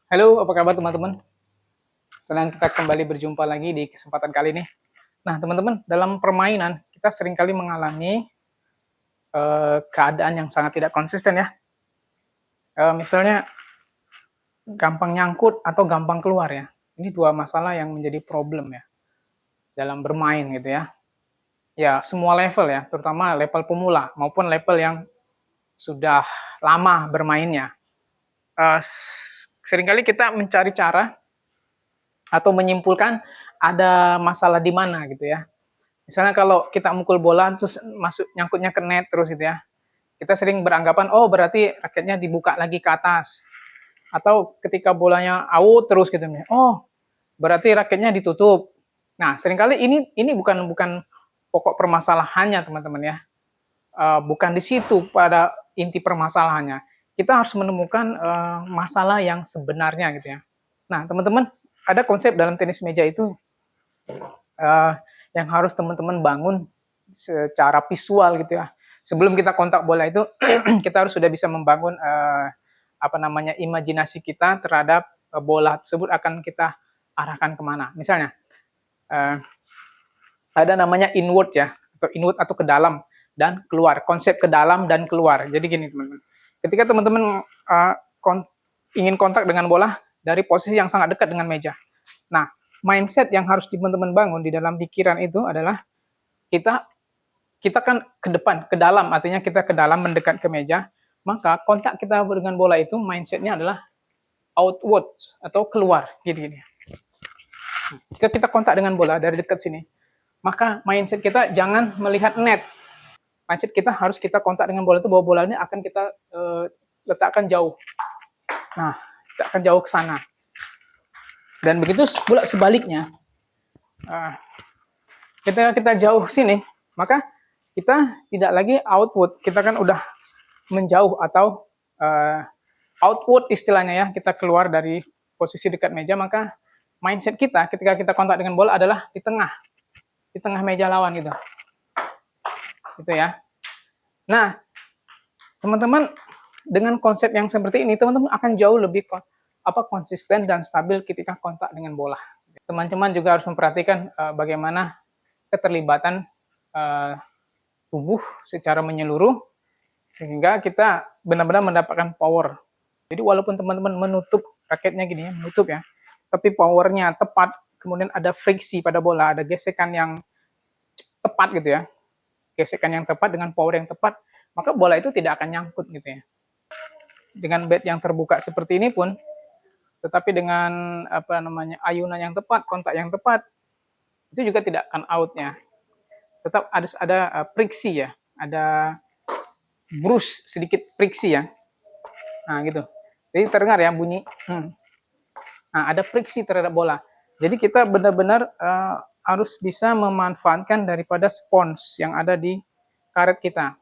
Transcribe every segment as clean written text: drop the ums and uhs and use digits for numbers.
Halo, apa kabar teman-teman? Senang kita kembali berjumpa lagi di kesempatan kali ini. Nah, teman-teman, dalam permainan kita seringkali mengalami keadaan yang sangat tidak konsisten ya. Misalnya gampang nyangkut atau gampang keluar ya. Ini dua masalah yang menjadi problem ya dalam bermain gitu ya. Ya, semua level ya, terutama level pemula maupun level yang sudah lama bermainnya. Seringkali kita mencari cara atau menyimpulkan ada masalah di mana gitu ya. Misalnya kalau kita mukul bola terus masuk nyangkutnya ke net terus gitu ya. Kita sering beranggapan oh berarti raketnya dibuka lagi ke atas. Atau ketika bolanya out terus gitu. Oh, berarti raketnya ditutup. Nah, seringkali ini bukan pokok permasalahannya, teman-teman ya. Bukan di situ pada inti permasalahannya. Kita harus menemukan masalah yang sebenarnya gitu ya. Nah, teman-teman, ada konsep dalam tenis meja itu uh, yang harus teman-teman bangun secara visual gitu ya. Sebelum kita kontak bola itu, kita harus sudah bisa membangun imajinasi kita terhadap bola tersebut akan kita arahkan kemana. Misalnya, ada namanya inward ya, atau inward atau ke dalam dan keluar. Konsep ke dalam dan keluar. Jadi gini teman-teman, ketika teman-teman ingin kontak dengan bola dari posisi yang sangat dekat dengan meja. Nah, mindset yang harus teman-teman bangun di dalam pikiran itu adalah kita kan ke depan, ke dalam, artinya kita ke dalam mendekat ke meja, maka kontak kita dengan bola itu mindsetnya adalah outward atau keluar, gini-gini. Jika kita kontak dengan bola dari dekat sini, maka mindset kita jangan melihat net. Mindset kita harus kita kontak dengan bola itu bahwa bola ini akan kita letakkan jauh. Nah, kita akan jauh ke sana. Dan begitu pula sebaliknya. Ketika kita jauh sini, maka kita tidak lagi outward, kita kan udah menjauh atau outward istilahnya ya, kita keluar dari posisi dekat meja, maka mindset kita ketika kita kontak dengan bola adalah di tengah meja lawan gitu ya. Nah, teman-teman dengan konsep yang seperti ini, teman-teman akan jauh lebih konsisten dan stabil ketika kontak dengan bola. Teman-teman juga harus memperhatikan bagaimana keterlibatan tubuh secara menyeluruh sehingga kita benar-benar mendapatkan power. Jadi walaupun teman-teman menutup raketnya gini ya, menutup ya, tapi powernya tepat, kemudian ada friksi pada bola, ada gesekan yang tepat gitu ya, gesekan yang tepat dengan power yang tepat, maka bola itu tidak akan nyangkut gitu ya. Dengan bat yang terbuka seperti ini pun, tetapi dengan ayunan yang tepat, kontak yang tepat, itu juga tidak akan outnya. Tetap ada friksi ya, ada bruise sedikit friksi ya. Nah gitu. Jadi terdengar ya bunyi. Nah, ada friksi terhadap bola. Jadi kita benar-benar harus bisa memanfaatkan daripada spons yang ada di karet kita.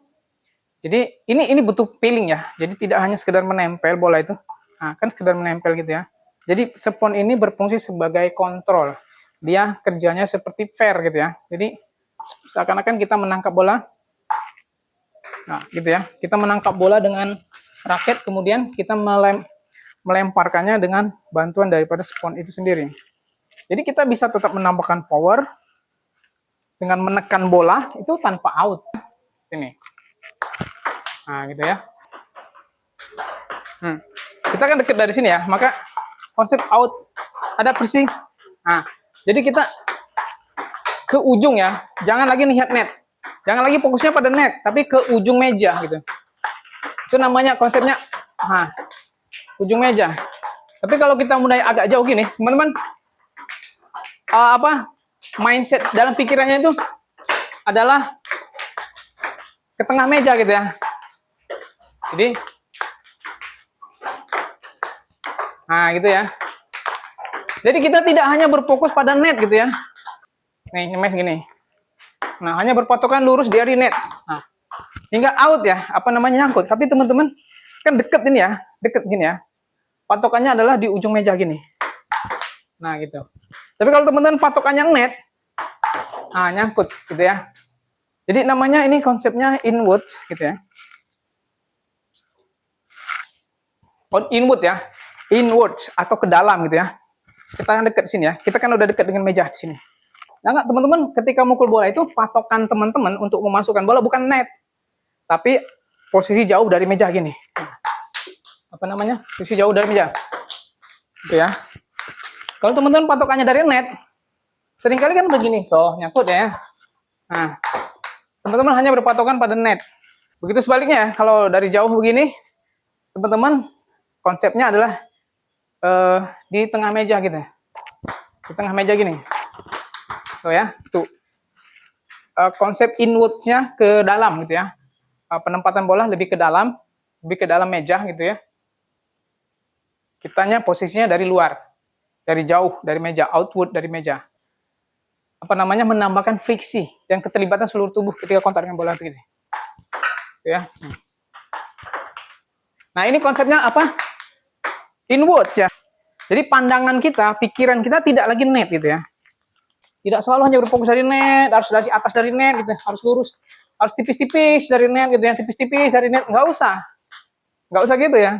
Jadi ini butuh feeling ya. Jadi tidak hanya sekedar menempel bola itu. Nah, kan sekedar menempel gitu ya. Jadi spons ini berfungsi sebagai kontrol. Dia kerjanya seperti fair gitu ya. Jadi seakan-akan kita menangkap bola. Nah, gitu ya. Kita menangkap bola dengan raket, kemudian kita melemparkannya dengan bantuan daripada spons itu sendiri. Jadi kita bisa tetap menambahkan power dengan menekan bola itu tanpa out. Ini. Nah, gitu ya. Kita kan dekat dari sini ya, maka konsep out ada friksi. Nah, jadi kita ke ujung ya, jangan lagi lihat net. Jangan lagi fokusnya pada net, tapi ke ujung meja gitu. Itu namanya konsepnya ujung meja. Tapi kalau kita mulai agak jauh gini, teman-teman, mindset dalam pikirannya itu adalah ke tengah meja gitu ya. Jadi, nah gitu ya. Jadi kita tidak hanya berfokus pada net gitu ya. Nih, nyemes gini. Nah, hanya berpatokan lurus dari net. Nah, sehingga out ya, nyangkut. Tapi teman-teman kan deket ini ya, deket gini ya. Patokannya adalah di ujung meja gini. Nah, gitu. Tapi kalau teman-teman patokannya net, nah nyangkut gitu ya. Jadi namanya ini konsepnya inward gitu ya. Inward ya. inwards atau ke dalam gitu ya. Kita yang dekat sini ya. Kita kan udah dekat dengan meja di sini. Nah, nggak teman-teman, ketika mukul bola itu patokan teman-teman untuk memasukkan bola bukan net, tapi posisi jauh dari meja gini. Apa namanya? Posisi jauh dari meja. Gitu ya. Kalau teman-teman patokannya dari net, seringkali kan begini, tuh nyangkut ya. Nah, teman-teman hanya berpatokan pada net. Begitu sebaliknya ya, kalau dari jauh begini, teman-teman konsepnya adalah di tengah meja gitu. Di tengah meja gini. Tuh ya, tuh. Konsep inward-nya ke dalam gitu ya. Penempatan bola lebih ke dalam meja gitu ya. Kitanya posisinya dari luar, dari jauh dari meja, outward dari meja. Apa namanya, menambahkan friksi dan keterlibatan seluruh tubuh ketika kontak dengan bola begini. Gitu ya. Nah, ini konsepnya apa? Inward ya. Jadi pandangan kita, pikiran kita tidak lagi net gitu ya. Tidak selalu hanya berfokus dari net, harus dari atas dari net gitu, harus lurus, harus tipis-tipis dari net gitu ya, tipis-tipis dari net, nggak usah gitu ya.